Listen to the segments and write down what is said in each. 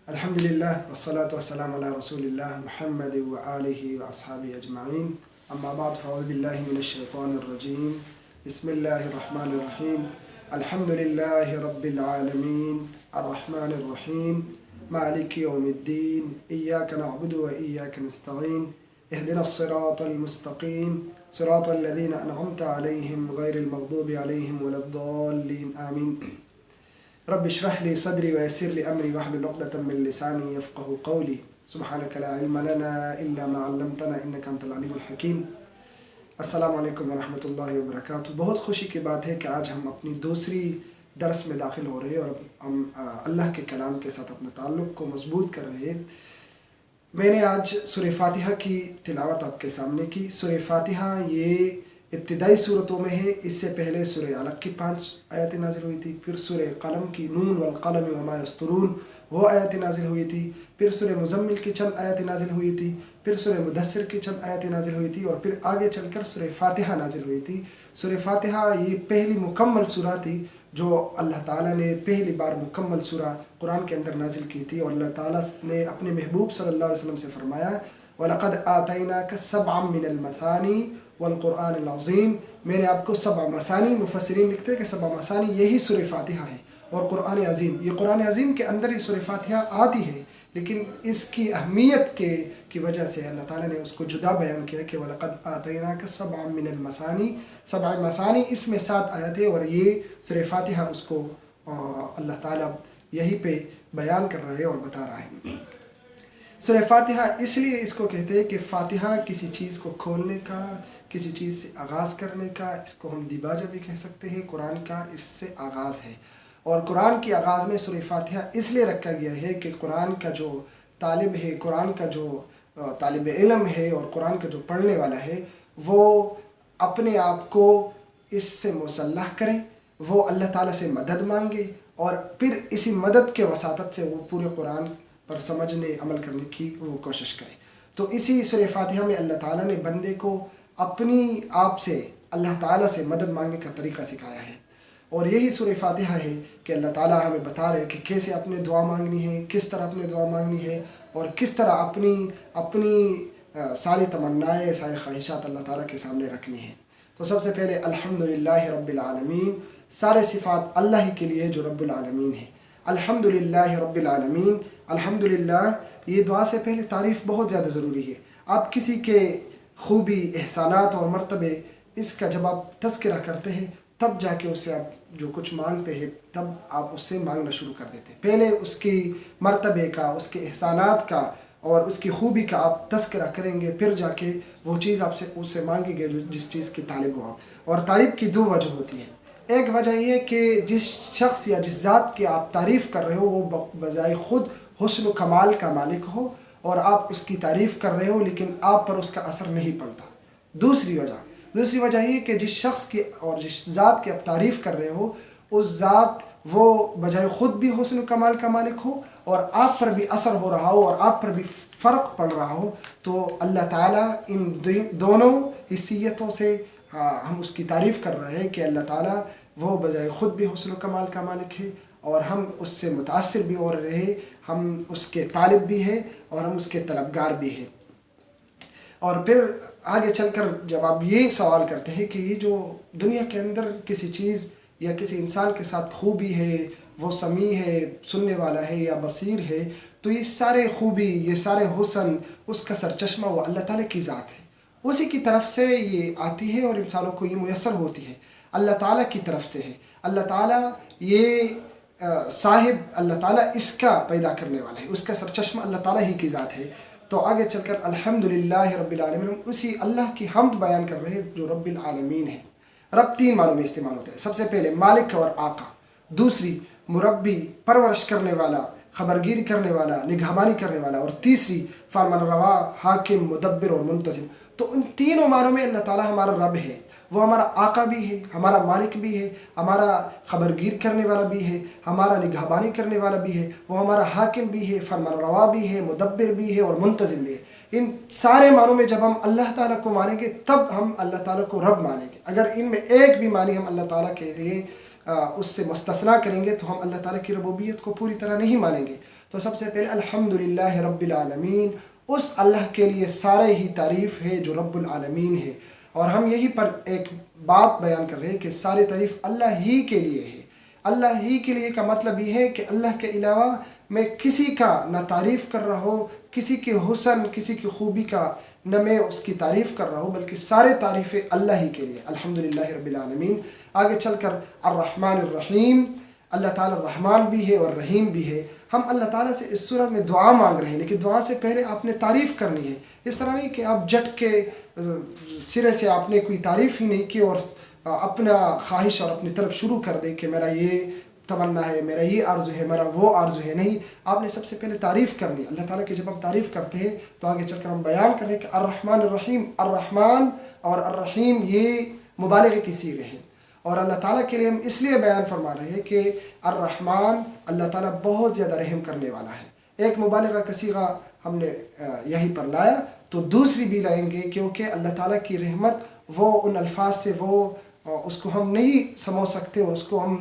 الحمدللہ والصلاة والسلام علی رسول اللہ محمد وآلہ واصحابہ اجمعین اما بعد فاعوذ باللہ من الشیطان الرجیم بسم اللہ الرحمن الرحیم الحمدللہ رب العالمین الرحمن الرحیم مالک یوم الدین ایاک نعبد و ایاک نستعین اهدنا الصراط المستقیم صراط الذین انعمت علیہم غیر المغضوب علیہم ولا الضالین آمین رب اشرح لي صدري ويسر لي أمري واحلل عقدة من لساني يفقهوا قولي سبحانك لا علم لنا إلا ما علمتنا إنك أنت العليم الحكيم السلام علیکم ورحمۃ اللہ وبرکاتہ۔ بہت خوشی کی بات ہے کہ آج ہم اپنی دوسری درس میں داخل ہو رہے ہیں اور ہم اللہ کے کلام کے ساتھ اپنے تعلق کو مضبوط کر رہے ہیں۔ میں نے آج سورہ فاتحہ کی تلاوت آپ کے سامنے کی۔ سورہ فاتحہ یہ ابتدائی صورتوں میں ہے۔ اس سے پہلے سورہ علق کی 5 آیتیں نازل ہوئی تھی، پھر سورہ قلم کی نون والقلم وما یسطرون وہ آیتیں نازل ہوئی تھی، پھر سورہ مزمل کی چند آیتیں نازل ہوئی تھی، پھر سورہ مدثر کی چند آیتیں نازل ہوئی تھی، اور پھر آگے چل کر سورہ فاتحہ نازل ہوئی تھی۔ سورہ فاتحہ یہ پہلی مکمل سورہ تھی جو اللہ تعالیٰ نے پہلی بار مکمل سورہ قرآن کے اندر نازل کی تھی، اور اللہ تعالیٰ نے اپنے محبوب صلی اللہ علیہ وسلم سے فرمایا وَلَقَدْ آتَيْنَاكَ سَبْعًا مِّنَ الْمَثَانِي والقرآن العظیم، میں نے آپ کو 7 مثانی، مفسرین لکھتے ہیں کہ 7 مثانی یہی سورہ فاتحہ ہے، اور قرآن عظیم، یہ قرآن عظیم کے اندر ہی سورہ فاتحہ آتی ہے، لیکن اس کی اہمیت کی وجہ سے اللہ تعالیٰ نے اس کو جدا بیان کیا کہ وَلَقَدْ آتَيْنَاكَ سَبْعًا مِّنَ الْمَثَانِي، 7 مثانی، اس میں 7 آیتیں، اور یہ سورہ فاتحہ اس کو اللہ تعالیٰ یہی پہ بیان کر رہا ہے اور بتا رہا ہے۔ سورہ فاتحہ اس لیے اس کو کہتے ہیں کہ فاتحہ کسی چیز کو کھولنے کا، کسی چیز سے آغاز کرنے کا، اس کو ہم دیباجہ بھی کہہ سکتے ہیں۔ قرآن کا اس سے آغاز ہے، اور قرآن کی آغاز میں سورہ فاتحہ اس لیے رکھا گیا ہے کہ قرآن کا جو طالب ہے، قرآن کا جو طالب علم ہے، اور قرآن کا جو پڑھنے والا ہے، وہ اپنے آپ کو اس سے مسلح کرے، وہ اللہ تعالیٰ سے مدد مانگے، اور پھر اسی مدد کے وساطت سے وہ پورے قرآن پر سمجھنے عمل کرنے کی وہ کوشش کرے۔ تو اسی سورہ فاتحہ میں اللہ تعالیٰ نے بندے کو اپنی آپ سے، اللہ تعالیٰ سے مدد مانگنے کا طریقہ سکھایا ہے، اور یہی سورہ فاتحہ ہے کہ اللہ تعالیٰ ہمیں بتا رہے کہ کیسے اپنے دعا مانگنی ہے، کس طرح اپنے دعا مانگنی ہے، اور کس طرح اپنی ساری تمنائیں، ساری خواہشات اللہ تعالیٰ کے سامنے رکھنی ہیں۔ تو سب سے پہلے الحمدللہ رب العالمین، سارے صفات اللہ ہی کے لیے جو رب العالمین ہے۔ الحمدللہ رب العالمین، الحمدللہ، یہ دعا سے پہلے تعریف بہت زیادہ ضروری ہے۔ آپ کسی کے خوبی، احسانات اور مرتبے، اس کا جب آپ تذکرہ کرتے ہیں تب جا کے اس سے آپ جو کچھ مانگتے ہیں تب آپ اس سے مانگنا شروع کر دیتے ہیں۔ پہلے اس کی مرتبے کا، اس کے احسانات کا اور اس کی خوبی کا آپ تذکرہ کریں گے، پھر جا کے وہ چیز آپ سے اس سے مانگیں گے جس چیز کی طالب ہو آپ۔ اور تعریف کی 2 وجہ ہوتی ہے۔ ایک وجہ یہ ہے کہ جس شخص یا جس ذات کی آپ تعریف کر رہے ہو وہ بجائے خود حسن و کمال کا مالک ہو، اور آپ اس کی تعریف کر رہے ہو لیکن آپ پر اس کا اثر نہیں پڑتا۔ دوسری وجہ یہ کہ جس شخص کی اور جس ذات کی آپ تعریف کر رہے ہو، اس ذات وہ بجائے خود بھی حسن و کمال کا مالک ہو، اور آپ پر بھی اثر ہو رہا ہو، اور آپ پر بھی فرق پڑ رہا ہو، تو اللہ تعالیٰ ان دونوں حیثیتوں سے ہم اس کی تعریف کر رہے ہیں کہ اللہ تعالیٰ وہ بجائے خود بھی حسن و کمال کا مالک ہے، اور ہم اس سے متاثر بھی ہو رہے ہیں، ہم اس کے طالب بھی ہیں اور ہم اس کے طلبگار بھی ہیں۔ اور پھر آگے چل کر جب آپ یہ سوال کرتے ہیں کہ یہ جو دنیا کے اندر کسی چیز یا کسی انسان کے ساتھ خوبی ہے، وہ سمیع ہے، سننے والا ہے یا بصیر ہے، تو یہ سارے خوبی، یہ سارے حسن، اس کا سرچشمہ وہ اللہ تعالیٰ کی ذات ہے، اسی کی طرف سے یہ آتی ہے اور انسانوں کو یہ میسر ہوتی ہے، اللہ تعالیٰ کی طرف سے ہے۔ اللہ تعالیٰ یہ صاحب، اللہ تعالیٰ اس کا پیدا کرنے والا ہے، اس کا سرچشمہ اللہ تعالیٰ ہی کی ذات ہے۔ تو آگے چل کر الحمدللہ رب العالمین، اسی اللہ کی حمد بیان کر رہے ہیں جو رب العالمین ہے۔ رب 3 معنوں میں استعمال ہوتا ہے۔ سب سے پہلے مالک اور آقا، دوسری مربی، پرورش کرنے والا، خبرگیری کرنے والا، نگہبانی کرنے والا، اور تیسری فرمان روا، حاکم، مدبر اور منتظم۔ تو ان تینوں معنوں میں اللہ تعالیٰ ہمارا رب ہے، وہ ہمارا آقا بھی ہے، ہمارا مالک بھی ہے، ہمارا خبرگیر کرنے والا بھی ہے، ہمارا نگہبانی کرنے والا بھی ہے، وہ ہمارا حاکم بھی ہے، فرمان روا بھی ہے، مدبر بھی ہے اور منتظم بھی ہے۔ ان سارے معنوں میں جب ہم اللہ تعالیٰ کو مانیں گے تب ہم اللہ تعالیٰ کو رب مانیں گے۔ اگر ان میں ایک بھی معنی ہم اللہ تعالیٰ کے لیے اس سے مستثنا کریں گے تو ہم اللہ تعالیٰ کی ربوبیت کو پوری طرح نہیں مانیں گے۔ تو سب سے پہلے الحمدللہ رب العالمین، اس اللہ کے لیے سارے ہی تعریف ہے جو رب العالمین ہے۔ اور ہم یہی پر ایک بات بیان کر رہے ہیں کہ ساری تعریف اللہ ہی کے لیے ہے۔ اللہ ہی کے لیے کا مطلب یہ ہے کہ اللہ کے علاوہ میں کسی کا نہ تعریف کر رہا ہوں، کسی کے حسن، کسی کی خوبی کا نہ میں اس کی تعریف کر رہا ہوں، بلکہ سارے تعریفیں اللہ ہی کے لیے، الحمدللہ رب العالمین۔ آگے چل کر الرحمن الرحیم، اللہ تعالیٰ الرحمن بھی ہے اور رحیم بھی ہے۔ ہم اللہ تعالیٰ سے اس صورت میں دعا مانگ رہے ہیں، لیکن دعا سے پہلے آپ نے تعریف کرنی ہے۔ اس طرح نہیں کہ آپ جٹ کے سرے سے آپ نے کوئی تعریف ہی نہیں کی اور اپنا خواہش اور اپنی طرف شروع کر دے کہ میرا یہ تمنا ہے، میرا یہ آرزو ہے، میرا وہ آرزو ہے۔ نہیں، آپ نے سب سے پہلے تعریف کرنی ہے اللہ تعالیٰ کی۔ جب ہم تعریف کرتے ہیں تو آگے چل کر ہم بیان کر رہے ہیں کہ الرحمن الرحیم، الرحمن اور الرحیم یہ مبالغے کی صیغے ہیں، اور اللہ تعالیٰ کے لیے ہم اس لیے بیان فرما رہے ہیں کہ الرحمن اللہ تعالیٰ بہت زیادہ رحم کرنے والا ہے۔ ایک مبالغہ کا صیغہ ہم نے یہیں پر لایا تو دوسری بھی لائیں گے، کیونکہ اللہ تعالیٰ کی رحمت وہ ان الفاظ سے وہ اس کو ہم نہیں سمجھ سکتے اور اس کو ہم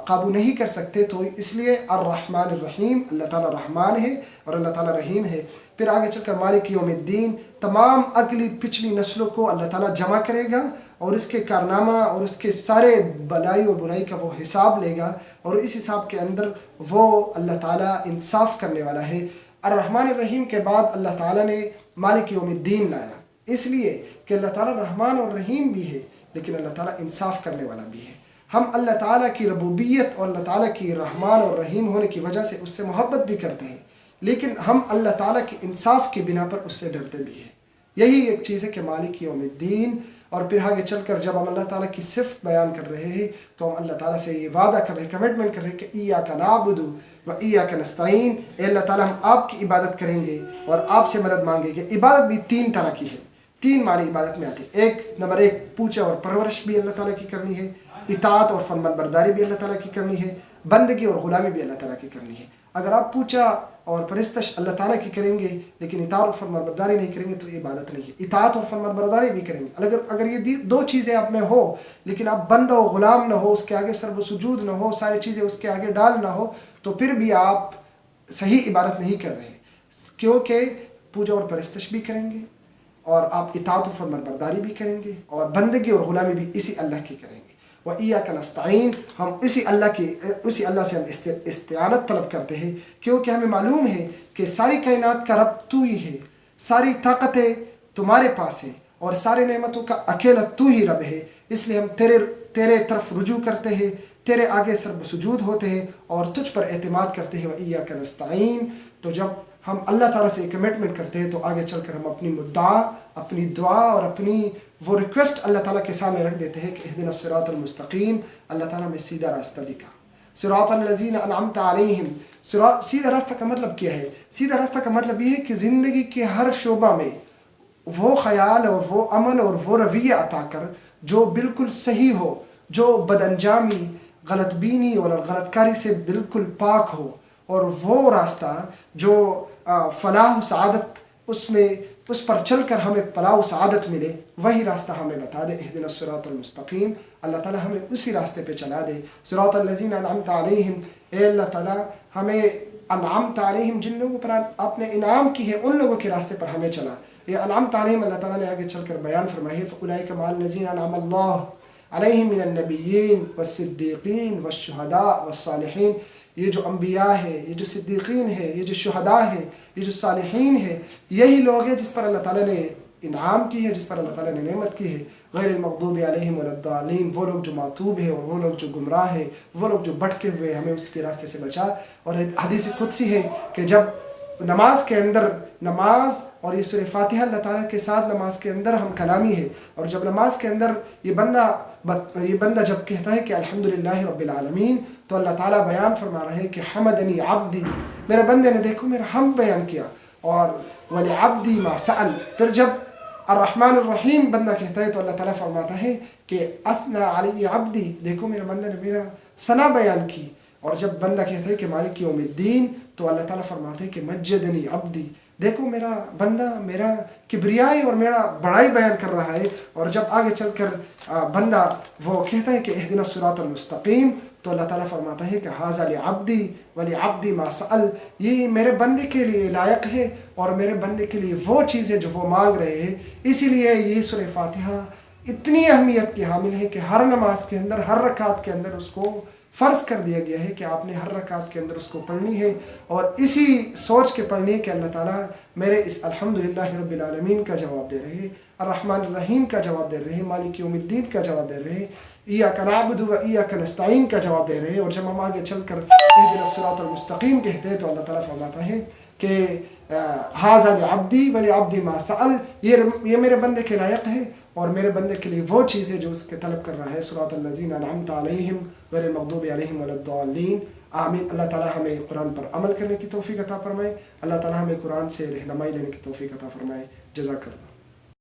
قابو نہیں کر سکتے، تو اس لیے الرحمن الرحیم، اللہ تعالیٰ رحمان ہے اور اللہ تعالیٰ رحیم ہے۔ پھر آگے چل کر مالک یوم الدین، تمام اگلی پچھلی نسلوں کو اللہ تعالیٰ جمع کرے گا اور اس کے کارنامہ اور اس کے سارے بلائی اور برائی کا وہ حساب لے گا، اور اس حساب کے اندر وہ اللہ تعالیٰ انصاف کرنے والا ہے۔ الرحمن الرحیم کے بعد اللہ تعالیٰ نے مالک یوم الدین لایا، اس لیے کہ اللہ تعالیٰ رحمان اور رحیم بھی ہے لیکن اللہ تعالیٰ انصاف کرنے والا بھی ہے۔ ہم اللہ تعالیٰ کی ربوبیت اور اللہ تعالیٰ کی رحمان اور رحیم ہونے کی وجہ سے اس سے محبت بھی کرتے ہیں، لیکن ہم اللہ تعالیٰ کے انصاف کی بنا پر اس سے ڈرتے بھی ہیں۔ یہی ایک چیز ہے کہ مالک یوم الدین۔ اور پھر آگے چل کر جب ہم اللہ تعالیٰ کی صفت بیان کر رہے ہیں تو ہم اللہ تعالیٰ سے یہ وعدہ کر رہے ہیں، کمٹمنٹ کر رہے ہیں کہ ایاک نعبد و ایاک نستعین، اے اللہ تعالیٰ ہم آپ کی عبادت کریں گے اور آپ سے مدد مانگیں گے۔ عبادت بھی تین طرح کی ہے، تین معنی عبادت میں آتی ہے۔ نمبر ایک، پوچھا اور پرورش بھی اللہ تعالیٰ کی کرنی ہے، اطاعت اور فرمان برداری بھی اللہ تعالیٰ کی کرنی ہے، بندگی اور غلامی بھی اللہ تعالیٰ کی کرنی ہے۔ اگر آپ پوچھا اور پرستش اللہ تعالیٰ کی کریں گے لیکن اطاعت اور فرمان برداری نہیں کریں گے تو یہ عبادت نہیں ہے۔ اطاعت اور فرمان برداری بھی کریں گے، اگر یہ دو چیزیں آپ میں ہو لیکن آپ بندہ و غلام نہ ہو، اس کے آگے سر و سجود نہ ہو، ساری چیزیں اس کے آگے ڈال نہ ہو، تو پھر بھی آپ صحیح عبادت نہیں کر رہے، کیونکہ پوجا اور پرستش بھی کریں گے اور آپ اطاعت و فرمان برداری بھی کریں گے اور بندگی اور غلامی بھی اسی اللہ کی کریں گے۔ وَإِيَّاكَ نَسْتَعِينُ، ہم اسی اللہ سے ہم استعانت طلب کرتے ہیں، کیونکہ ہمیں معلوم ہے کہ ساری کائنات کا رب تو ہی ہے، ساری طاقتیں تمہارے پاس ہیں اور سارے نعمتوں کا اکیلا تو ہی رب ہے، اس لیے ہم تیرے طرف رجوع کرتے ہیں، تیرے آگے سر سجود ہوتے ہیں اور تجھ پر اعتماد کرتے ہیں۔ وَإِيَّاكَ نَسْتَعِينُ، تو جب ہم اللہ تعالیٰ سے کمٹمنٹ کرتے ہیں تو آگے چل کر ہم اپنی مدعا، اپنی دعا اور اپنی وہ ریکویسٹ اللہ تعالیٰ کے سامنے رکھ دیتے ہیں کہ اہدنا الصراط المستقیم، اللہ تعالیٰ میں سیدھا راستہ دکھا، صراط الذین انعمت علیہم۔ سیدھا راستہ کا مطلب کیا ہے؟ سیدھا راستہ کا مطلب یہ ہے کہ زندگی کے ہر شعبہ میں وہ خیال اور وہ عمل اور وہ رویہ عطا کر جو بالکل صحیح ہو، جو بد انجامی، غلط بینی اور غلط کاری سے بالکل پاک ہو، اور وہ راستہ جو فلاح و سعادت اس پر چل کر ہمیں فلاح و سعادت ملے، وہی راستہ ہمیں بتا دے۔ اہدنا الصراط المستقیم، اللہ تعالیٰ ہمیں اسی راستے پہ چلا دے۔ صراط الذین انعمت علیہم، اے اللہ تعالیٰ ہمیں انعمت علیہم، جن لوگوں پر آپ نے انعام کی ہے ان لوگوں کے راستے پر ہمیں چلا۔ یہ انعمت علیہم اللہ تعالیٰ نے آگے چل کر بیان فرمائی، فاولئک مع الذین انعم اللہ علیہم من النبیین والصدیقین والشہداء والصالحین۔ یہ جو انبیاء ہے، یہ جو صدیقین ہے، یہ جو شہداء ہے، یہ جو صالحین ہے، یہی لوگ ہیں جس پر اللہ تعالیٰ نے انعام کی ہے، جس پر اللہ تعالیٰ نے نعمت کی ہے۔ غیر المغضوب علیہم ولا الضالین، وہ لوگ جو معتوب ہے اور وہ لوگ جو گمراہ ہے، وہ لوگ جو بھٹکے ہوئے، ہمیں اس کے راستے سے بچا۔ اور حدیث قدسی ہے کہ جب نماز کے اندر نماز اور یہ سورہ فاتحہ اللہ تعالیٰ کے ساتھ نماز کے اندر ہم کلامی ہے، اور جب نماز کے اندر یہ بندہ جب کہتا ہے کہ الحمدللہ رب العالمین، تو اللہ تعالیٰ بیان فرما رہے ہیں کہ حمدنی عبدی، میرے بندے نے دیکھو میرا حمد بیان کیا، اور وَلِعَبْدِي مَا سَأَلَ۔ پھر جب الرحمن الرحیم بندہ کہتا ہے تو اللہ تعالیٰ فرماتا ہے کہ اثنا علی عبدی، دیکھو میرے بندے نے میرا ثنا بیان کی، اور جب بندہ کہتا ہے کہ مالک یوم الدین تو اللہ تعالیٰ فرماتے ہیں کہ مجدنی عبدی، دیکھو میرا بندہ میرا کبریائی اور میرا بڑائی بیان کر رہا ہے. اور جب آگے چل کر بندہ وہ کہتا ہے کہ اہدنا الصراط المستقیم تو اللہ تعالیٰ فرماتا ہے کہ ھذا لعبدی ولعبدی ما سأل، یہ میرے بندے کے لیے لائق ہے اور میرے بندے کے لیے وہ چیز ہے جو وہ مانگ رہے ہیں. اسی لیے یہ سورہ فاتحہ اتنی اہمیت کی حامل ہے کہ ہر نماز کے اندر ہر رکعت کے اندر اس کو فرض کر دیا گیا ہے کہ آپ نے ہر رکعت کے اندر اس کو پڑھنی ہے، اور اسی سوچ کے پڑھنی ہے کہ اللہ تعالیٰ میرے اس الحمدللہ رب العالمین کا جواب دے رہے، الرحمن الرحیم کا جواب دے رہے، مالک یوم الدین کا جواب دے رہے، ایاک نعبد و ایاک نستعین کا جواب دے رہے. اور جب ہم آگے چل کر اہدنا الصراط المستقیم کہتے ہیں تو اللہ تعالیٰ فرماتا ہے کہ ھذا لعبدی ولعبدی ما سأل، یہ میرے بندے کے لائق ہے اور میرے بندے کے لیے وہ چیز ہے جو اس کے طلب کر رہا ہے. صراط الذین انعمت علیہم غیر المغضوب علیہم ولا الضالین. آمین. اللہ تعالیٰ ہمیں قرآن پر عمل کرنے کی توفیق عطا فرمائے. اللہ تعالیٰ ہمیں قرآن سے رہنمائی لینے کی توفیق عطا فرمائے. جزاک اللہ.